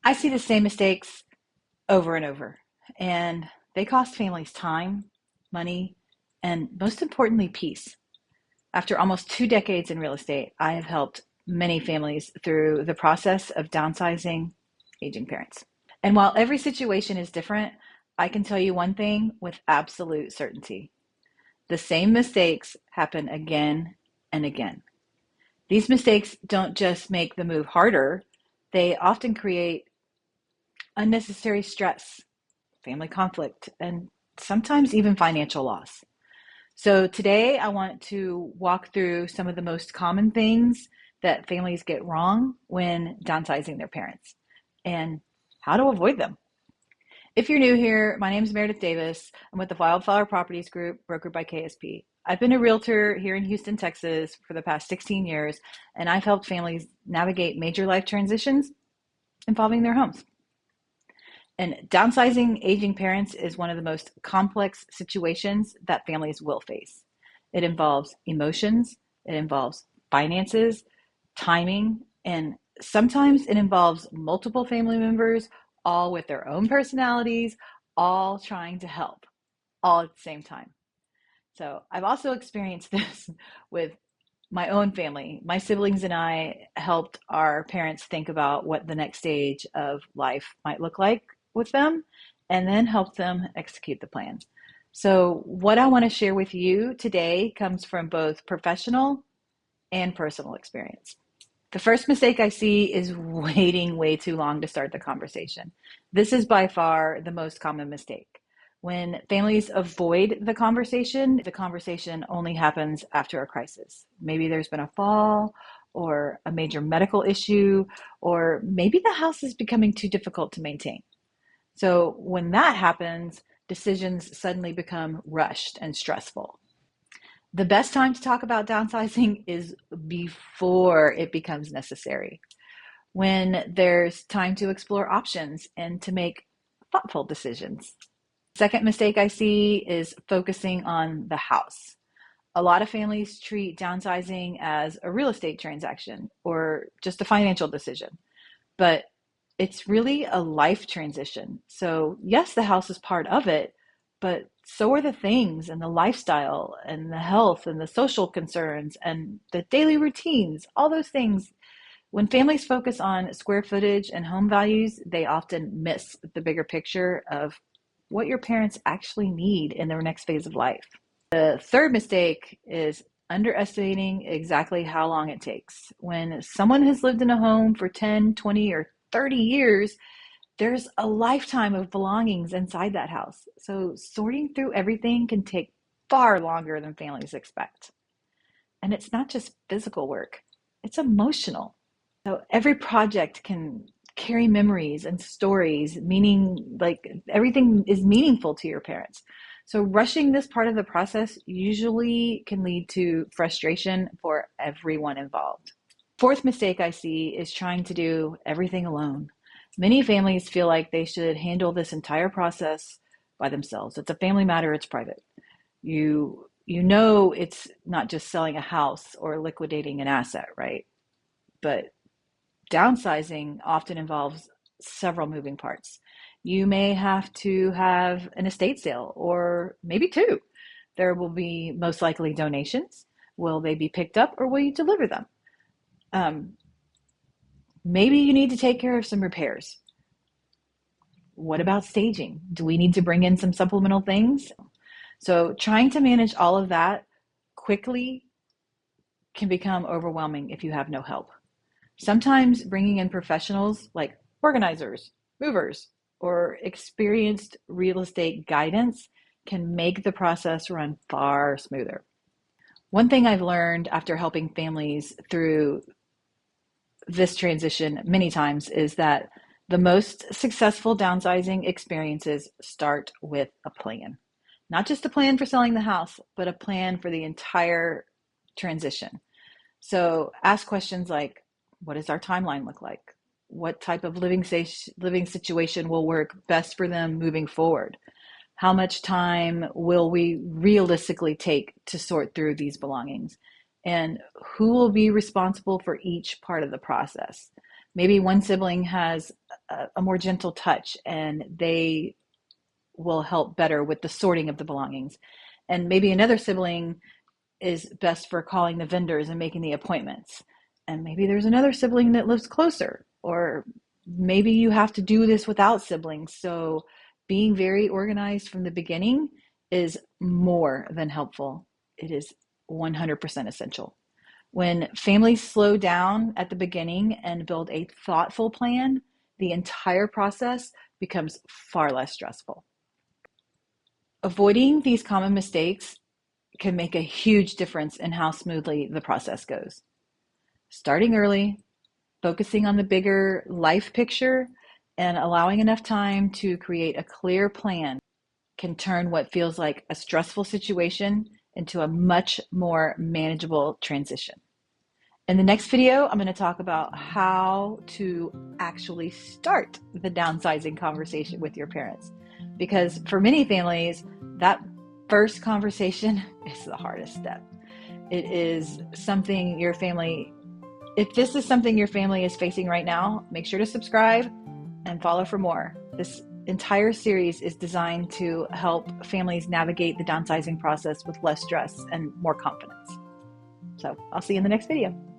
I see the same mistakes over and over, and they cost families time, money, and most importantly, peace. After almost 2 decades in real estate, I have helped many families through the process of downsizing aging parents. And while every situation is different, I can tell you one thing with absolute certainty. The same mistakes happen again and again. These mistakes don't just make the move harder, they often create unnecessary stress, family conflict, and sometimes even financial loss. So today I want to walk through some of the most common things that families get wrong when downsizing their parents and how to avoid them. If you're new here, my name is Meredith Davis. I'm with the Wildflower Properties Group, brokered by KSP. I've been a realtor here in Houston, Texas for the past 16 years, and I've helped families navigate major life transitions involving their homes. And downsizing aging parents is one of the most complex situations that families will face. It involves emotions, it involves finances, timing, and sometimes it involves multiple family members, all with their own personalities, all trying to help, all at the same time. So I've also experienced this with my own family. My siblings and I helped our parents think about what the next stage of life might look like with them and then helped them execute the plan. So, what I want to share with you today comes from both professional and personal experience. The first mistake I see is waiting way too long to start the conversation. This is by far the most common mistake. When families avoid the conversation only happens after a crisis. Maybe there's been a fall or a major medical issue, or maybe the house is becoming too difficult to maintain. So when that happens, decisions suddenly become rushed and stressful. The best time to talk about downsizing is before it becomes necessary, when there's time to explore options and to make thoughtful decisions. Second mistake I see is focusing on the house. A lot of families treat downsizing as a real estate transaction or just a financial decision, but it's really a life transition. So, yes, the house is part of it, but so are the things and the lifestyle and the health and the social concerns and the daily routines, all those things. When families focus on square footage and home values, they often miss the bigger picture of what your parents actually need in their next phase of life. The third mistake is underestimating exactly how long it takes. When someone has lived in a home for 10, 20, or 30 years, there's a lifetime of belongings inside that house. So sorting through everything can take far longer than families expect. And it's not just physical work, it's emotional. So every project can carry memories and stories, meaning like everything is meaningful to your parents. So rushing this part of the process usually can lead to frustration for everyone involved. Fourth mistake I see is trying to do everything alone. Many families feel like they should handle this entire process by themselves. It's a family matter, it's private. You know it's not just selling a house or liquidating an asset, right? But downsizing often involves several moving parts. You may have to have an estate sale or maybe two. There will be most likely donations. Will they be picked up or will you deliver them? Um, Maybe you need to take care of some repairs. What about staging? Do we need to bring in some supplemental things? So, trying to manage all of that quickly can become overwhelming if you have no help. Sometimes bringing in professionals like organizers, movers, or experienced real estate guidance can make the process run far smoother. One thing I've learned after helping families through this transition many times is that the most successful downsizing experiences start with a plan. Not just a plan for selling the house, but a plan for the entire transition. So ask questions like, what does our timeline look like? What type of living situation will work best for them moving forward? How much time will we realistically take to sort through these belongings? And who will be responsible for each part of the process? Maybe one sibling has a more gentle touch, and they will help better with the sorting of the belongings. And maybe another sibling is best for calling the vendors and making the appointments. And maybe there's another sibling that lives closer, or maybe you have to do this without siblings. So being very organized from the beginning is more than helpful. It is 100% essential. When families slow down at the beginning and build a thoughtful plan, the entire process becomes far less stressful. Avoiding these common mistakes can make a huge difference in how smoothly the process goes. Starting early, focusing on the bigger life picture, and allowing enough time to create a clear plan can turn what feels like a stressful situation into a much more manageable transition. In the next video, I'm going to talk about how to actually start the downsizing conversation with your parents. Because for many families, that first conversation is the hardest step. It is something your family, if this is something your family is facing right now, make sure to subscribe and follow for more. This entire series is designed to help families navigate the downsizing process with less stress and more confidence. So I'll see you in the next video.